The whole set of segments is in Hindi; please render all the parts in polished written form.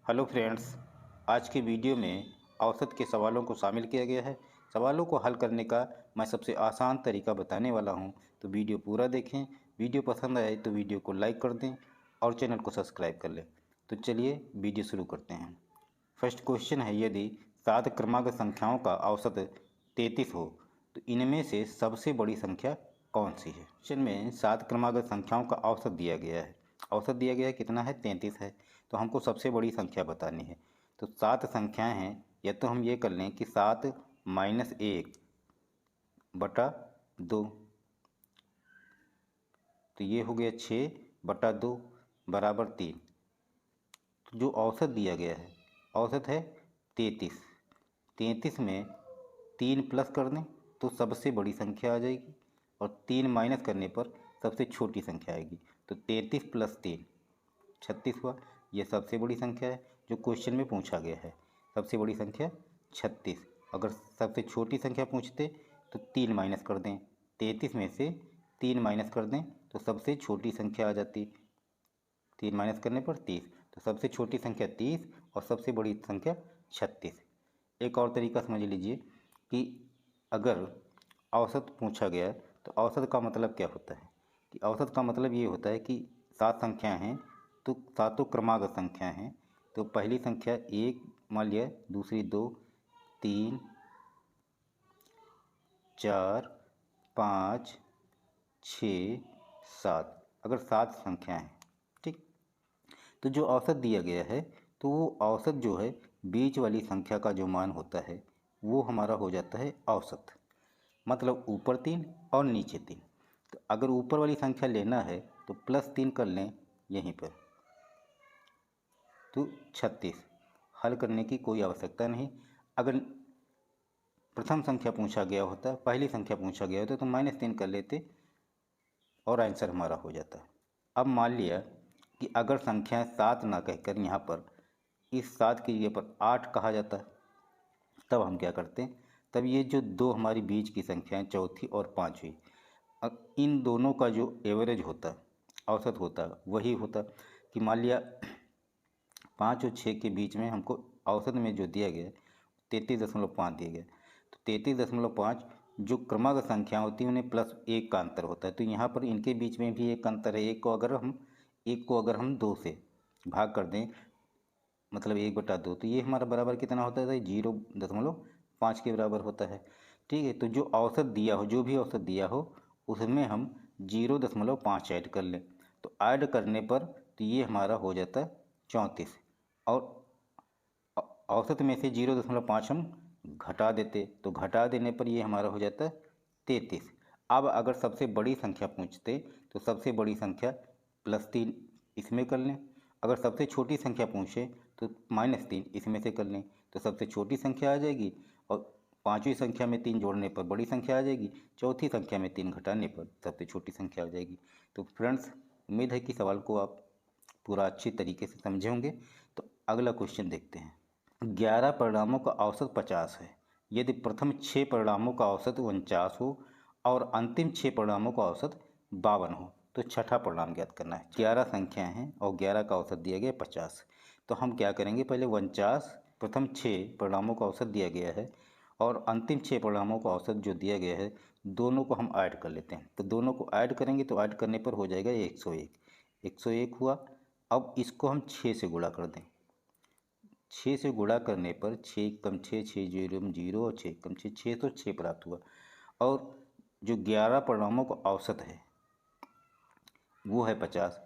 हेलो फ्रेंड्स, आज की वीडियो में औसत के सवालों को शामिल किया गया है। सवालों को हल करने का मैं सबसे आसान तरीका बताने वाला हूं, तो वीडियो पूरा देखें। वीडियो पसंद आए तो वीडियो को लाइक कर दें और चैनल को सब्सक्राइब कर लें। तो चलिए वीडियो शुरू करते हैं। फर्स्ट क्वेश्चन है, यदि 7 क्रमांक संख्याओं का औसत 33 हो तो इनमें से सबसे बड़ी संख्या कौन सी है। क्वेश्चन में 7 क्रमांक संख्याओं का औसत दिया गया है। औसत दिया गया है कितना है, 33 है। तो हमको सबसे बड़ी संख्या बतानी है। तो 7 संख्याएं हैं, या तो हम ये कर लें कि 7 माइनस 1 बटा 2, तो ये हो गया 6 बटा 2 बराबर 3। तो जो औसत दिया गया है, औसत है 33। 33 में 3 प्लस कर दें तो सबसे बड़ी संख्या आ जाएगी, और 3 माइनस करने पर सबसे छोटी संख्या आएगी। तो 33 प्लस 3 36 हुआ। यह सबसे बड़ी संख्या है जो क्वेश्चन में पूछा गया है। सबसे बड़ी संख्या 36। अगर सबसे छोटी संख्या पूछते तो 3 माइनस कर दें, 33 में से 3 माइनस कर दें तो सबसे छोटी संख्या आ जाती। 3 माइनस करने पर 30। तो सबसे छोटी संख्या 30 और सबसे बड़ी संख्या 36। एक और तरीका समझ लीजिए कि अगर औसत पूछा गया तो औसत का मतलब क्या होता है। कि औसत का मतलब ये होता है कि 7 संख्याएं हैं तो सातों क्रमांक संख्याएं हैं। तो पहली संख्या 1 मान लिया, दूसरी 2, 3, 4, 5, 6, 7। अगर 7 संख्याएं हैं, ठीक। तो जो औसत दिया गया है, तो वो औसत जो है बीच वाली संख्या का जो मान होता है वो हमारा हो जाता है औसत। मतलब ऊपर 3 और नीचे 3। तो अगर ऊपर वाली संख्या लेना है तो +3 कर लें यहीं पर, तो 36। हल करने की कोई आवश्यकता नहीं। अगर प्रथम संख्या पूछा गया होता, पहली संख्या पूछा गया होता, तो -3 कर लेते और आंसर हमारा हो जाता। अब मान लिया कि अगर संख्या 7 ना कहकर यहाँ पर इस 7 की जगह पर 8 कहा जाता, तब हम क्या करते हैं। तब ये जो दो हमारी बीच की संख्याएं, चौथी और पाँचवीं, अब इन दोनों का जो एवरेज होता, औसत होता, वही होता कि मान लिया 5 और 6 के बीच में हमको औसत में जो दिया गया 33.5 दिया गया। तो 33.5 जो क्रमांक संख्या होती है उन्हें +1 का अंतर होता है। तो यहाँ पर इनके बीच में भी एक अंतर है। एक को अगर हम 2 से भाग कर दें, मतलब 1/2, तो ये हमारा बराबर कितना होता है, 0.5 के बराबर होता है। ठीक है। तो जो औसत दिया हो, जो भी औसत दिया हो, उसमें हम 0.5 ऐड कर लें। तो ऐड करने पर तो ये हमारा हो जाता है 34। और औसत में से 0.5 हम घटा देते, तो घटा देने पर ये हमारा हो जाता है 33। अब अगर सबसे बड़ी संख्या पूछते तो सबसे बड़ी संख्या +3 इसमें कर लें। अगर सबसे छोटी संख्या पूछे तो -3 इसमें से कर लें, तो सबसे छोटी संख्या आ जाएगी, और पाँचवीं संख्या में 3 जोड़ने पर बड़ी संख्या आ जाएगी, चौथी संख्या में 3 घटाने पर सबसे छोटी संख्या आ जाएगी। तो फ्रेंड्स, उम्मीद है कि सवाल को आप पूरा अच्छी तरीके से समझे होंगे। तो अगला क्वेश्चन देखते हैं। 11 परिणामों का औसत 50 है। यदि प्रथम 6 परिणामों का औसत 49 हो और अंतिम 6 परिणामों का औसत 52 हो तो छठा परिणाम ज्ञात करना है। 11 संख्याएं हैं और 11 का औसत दिया गया 50। तो हम क्या करेंगे, पहले 49 प्रथम 6 परिणामों का औसत दिया गया है और अंतिम 6 परिणामों का औसत जो दिया गया है, दोनों को हम ऐड कर लेते हैं। तो दोनों को ऐड करेंगे तो ऐड करने पर हो जाएगा 101। 101 हुआ। अब इसको हम 6 से गुणा कर दें। 6 से गुणा करने पर 6 कम 6, 6 जीरो 0 और 6 कम 6, 6 तो 6 प्राप्त हुआ। और जो 11 परिणामों का औसत है वो है 50।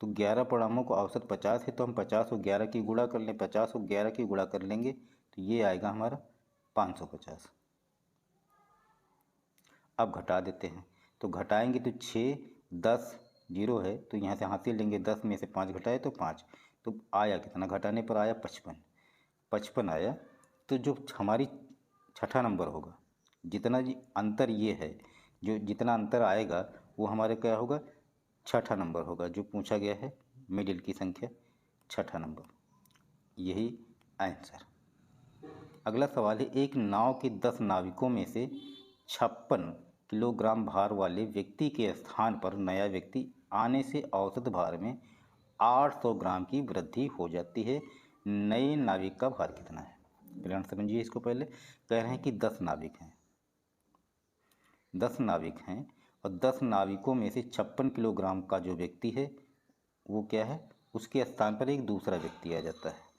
तो 11 परिणामों का औसत 50 है, तो हम 50 और 11 की गुणा कर लें। 50 और 11 की गुणा कर लेंगे तो ये आएगा हमारा 550। अब घटा देते हैं। तो घटाएंगे तो 6, 10, 0 है, तो यहाँ से हासिल लेंगे, 10 में से 5 घटाए तो 5। तो आया कितना, घटाने पर आया 55। 55 आया। तो जो हमारी छठा नंबर होगा, जितना जी अंतर ये है, जो जितना अंतर आएगा वो हमारे क्या होगा, छठा नंबर होगा। जो पूछा गया है मिडिल की संख्या, छठा नंबर, यही आंसर। अगला सवाल है, एक नाव के 10 नाविकों में से 56 किलोग्राम भार वाले व्यक्ति के स्थान पर नया व्यक्ति आने से औसत भार में 800 ग्राम की वृद्धि हो जाती है। नए नाविक का भार कितना है। ग्रहण समझिए इसको। पहले कह रहे हैं कि 10 नाविक हैं, 10 नाविक हैं और 10 नाविकों में से 56 किलोग्राम का जो व्यक्ति है वो क्या है, उसके स्थान पर एक दूसरा व्यक्ति आ जाता है।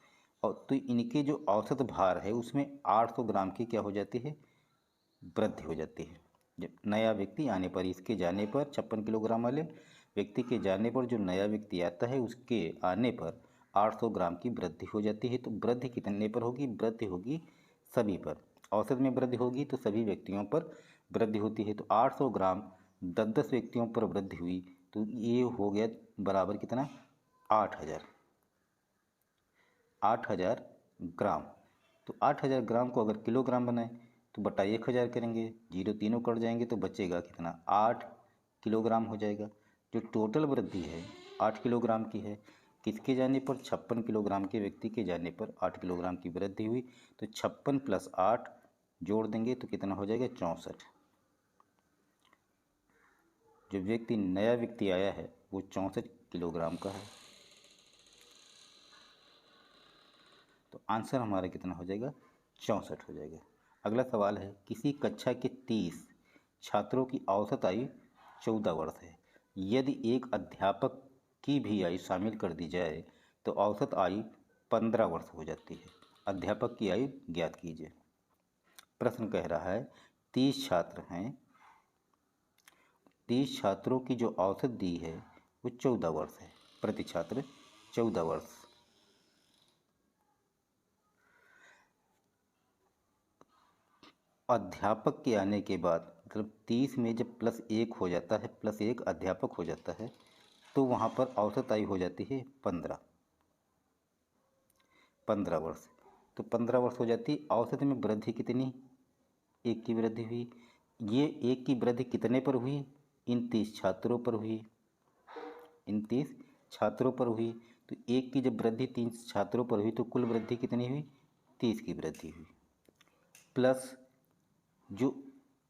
और तो इनके जो औसत भार है उसमें 800 ग्राम की क्या हो जाती है, वृद्धि हो जाती है। जब नया व्यक्ति आने पर, इसके जाने पर 56 किलोग्राम वाले व्यक्ति के जाने पर जो नया व्यक्ति आता है उसके आने पर 800 ग्राम की वृद्धि हो जाती है। तो वृद्धि कितने पर होगी, वृद्धि होगी सभी पर। औसत में वृद्धि होगी तो सभी व्यक्तियों पर वृद्धि होती है। तो 800 ग्राम 10-10 व्यक्तियों पर वृद्धि हुई तो ये हो गया बराबर कितना, 8000, 8000 ग्राम। तो 8000 ग्राम को अगर किलोग्राम बनाए तो बटा 1000 करेंगे, जीरो तीनों कट जाएंगे तो बचेगा कितना, 8 किलोग्राम हो जाएगा। जो टोटल वृद्धि है 8 किलोग्राम की है। किसके जाने पर, 56 किलोग्राम के व्यक्ति के जाने पर 8 किलोग्राम की वृद्धि हुई। तो 56 + 8 जोड़ देंगे तो कितना हो जाएगा, 64। जो व्यक्ति नया व्यक्ति आया है वो 64 किलोग्राम का है। तो आंसर हमारा कितना हो जाएगा, 64 हो जाएगा। अगला सवाल है, किसी कक्षा के 30 छात्रों की औसत आयु 14 वर्ष है। यदि एक अध्यापक की भी आयु शामिल कर दी जाए तो औसत आयु 15 वर्ष हो जाती है। अध्यापक की आयु ज्ञात कीजिए। प्रश्न कह रहा है 30 छात्र हैं, 30 छात्रों की जो औसत दी है वो 14 वर्ष है, प्रति छात्र 14 वर्ष। अध्यापक के आने के बाद मतलब 30 में जब +1 हो जाता है, +1 अध्यापक हो जाता है तो वहाँ पर औसत आयु हो जाती है 15 वर्ष। तो 15 वर्ष हो जाती है। औसत में वृद्धि कितनी, 1 की वृद्धि हुई। ये 1 की वृद्धि कितने पर हुई, इन 30 छात्रों पर हुई, इन 30 छात्रों पर हुई। तो 1 की जब वृद्धि 30 छात्रों पर हुई तो कुल वृद्धि कितनी हुई, 30 की वृद्धि हुई। प्लस जो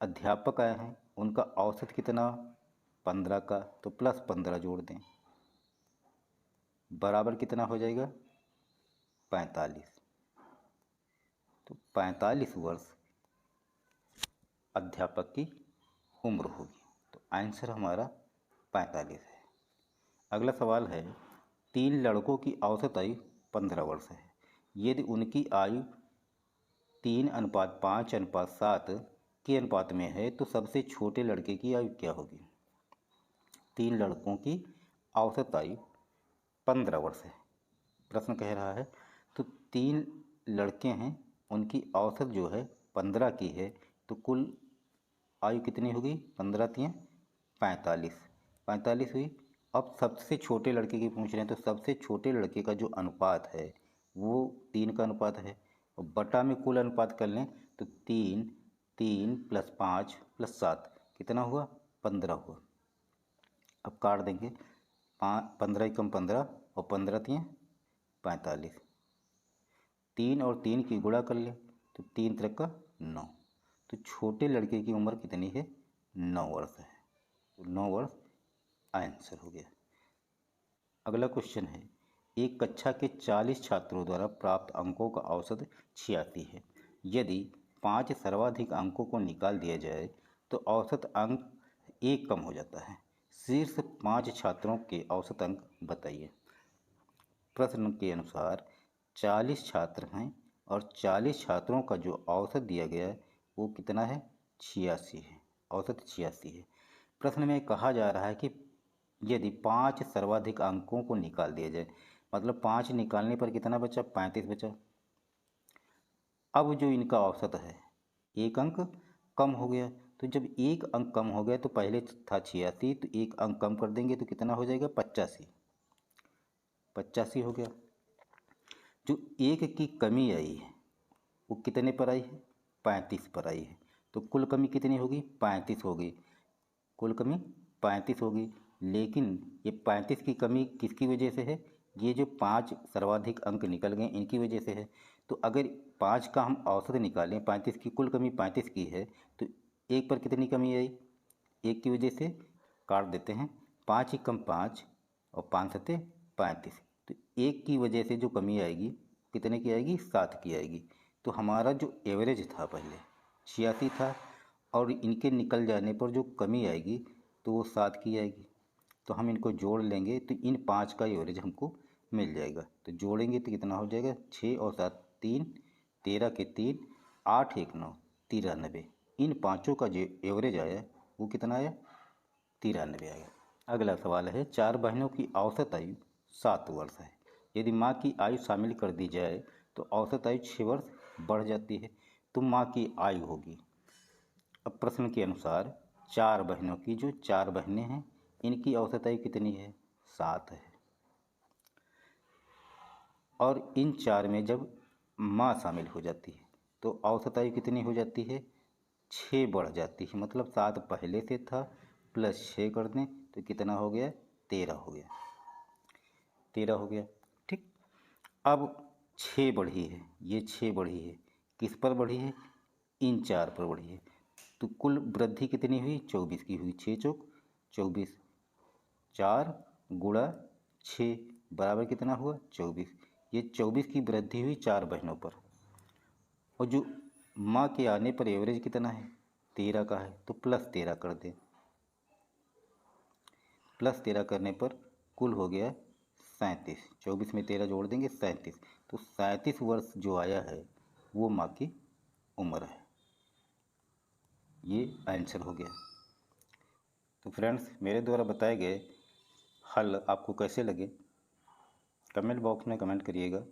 अध्यापक आए हैं उनका औसत कितना, 15 का, तो +15 जोड़ दें, बराबर कितना हो जाएगा, 45। तो 45 वर्ष अध्यापक की उम्र होगी। तो आंसर हमारा 45 है। अगला सवाल है, 3 लड़कों की औसत आयु 15 वर्ष है। यदि उनकी आयु 3:5:7 के अनुपात में है तो सबसे छोटे लड़के की आयु क्या होगी। 3 लड़कों की औसत आयु 15 वर्ष है, प्रश्न कह रहा है। तो 3 लड़के हैं, उनकी औसत जो है 15 की है, तो कुल आयु कितनी होगी, 15 × 3 = 45 हुई। अब सबसे छोटे लड़के की पूछ रहे हैं तो सबसे छोटे लड़के का जो अनुपात है वो 3 का अनुपात है और बटा में कुल अनुपात कर लें तो 3 + 5 + 7 कितना हुआ, 15 हुआ। अब काट देंगे, 15 × 15 और 15 × 3 = 45। 3 और 3 की गुणा कर ले तो 3 × 3 = 9। तो छोटे लड़के की उम्र कितनी है, 9 वर्ष है। तो 9 वर्ष आंसर हो गया। अगला क्वेश्चन है, एक कक्षा के 40 छात्रों द्वारा प्राप्त अंकों का औसत 86 है। यदि 5 सर्वाधिक अंकों को निकाल दिया जाए तो औसत अंक 1 कम हो जाता है। शीर्ष 5 छात्रों के औसत अंक बताइए। प्रश्न के अनुसार 40 छात्र हैं और 40 छात्रों का जो औसत दिया गया है वो कितना है, 86 है, औसत 86 है। प्रश्न में कहा जा रहा है कि यदि 5 सर्वाधिक अंकों को निकाल दिया जाए, मतलब 5 निकालने पर कितना बचा, 35 बचा। अब जो इनका औसत है 1 अंक कम हो गया, तो जब 1 अंक कम हो गया तो पहले था 86, तो 1 अंक कम कर देंगे तो कितना हो जाएगा, 85 हो गया। जो 1 की कमी आई है वो कितने पर आई है, 35 पर आई है। तो कुल कमी कितनी होगी, 35 होगी, कुल कमी 35 होगी। लेकिन ये 35 की कमी किसकी वजह से है, ये जो 5 सर्वाधिक अंक निकल गए इनकी वजह से है। तो अगर 5 का हम औसत निकालें, 35 की कुल कमी 35 की है तो 1 पर कितनी कमी आई, 1 की वजह से काट देते हैं, 5 × 5 और 5 × 7 = 35। तो 1 की वजह से जो कमी आएगी कितने की आएगी, 7 की आएगी। तो हमारा जो एवरेज था पहले 86 था, और इनके निकल जाने पर जो कमी आएगी तो वो 7 की आएगी। तो हम इनको जोड़ लेंगे तो इन 5 का एवरेज हमको मिल जाएगा। तो जोड़ेंगे तो कितना हो जाएगा, 6 और 7 3, 13 के 3, 8 1 9 93। इन पाँचों का जो एवरेज आया वो कितना आया, 93 आया। अगला सवाल है, 4 बहनों की औसत आयु 7 वर्ष है। यदि माँ की आयु शामिल कर दी जाए तो औसत आयु 6 वर्ष बढ़ जाती है। तो माँ की आयु होगी, अब प्रश्न के अनुसार 4 बहनों की, जो 4 बहनें हैं इनकी औसत आयु कितनी है, 7 है। और इन 4 में जब माँ शामिल हो जाती है तो औसत आयु कितनी हो जाती है, 6 बढ़ जाती है। मतलब 7 पहले से था प्लस 6 कर दें तो कितना हो गया, 13 हो गया, 13 हो गया। ठीक, अब 6 बढ़ी है, ये 6 बढ़ी है, किस पर बढ़ी है, इन 4 पर बढ़ी है। तो कुल वृद्धि कितनी हुई, 24 की हुई। 6 चौक 24, 4 गुणा 6 बराबर कितना हुआ, 24। ये 24 की वृद्धि हुई 4 बहनों पर। और जो माँ के आने पर एवरेज कितना है, 13 का है, तो प्लस 13 कर दें। प्लस 13 करने पर कुल हो गया 37। 24 में 13 जोड़ देंगे 37। तो 37 वर्ष जो आया है वो माँ की उम्र है। ये आंसर हो गया। तो फ्रेंड्स, मेरे द्वारा बताए गए हल आपको कैसे लगे कमेंट बॉक्स में कमेंट करिएगा।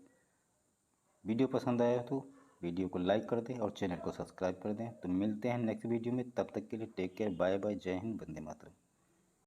वीडियो पसंद आया तो वीडियो को लाइक कर दें और चैनल को सब्सक्राइब कर दें। तो मिलते हैं नेक्स्ट वीडियो में, तब तक के लिए टेक केयर, बाय बाय, जय हिंद, वंदे मातरम।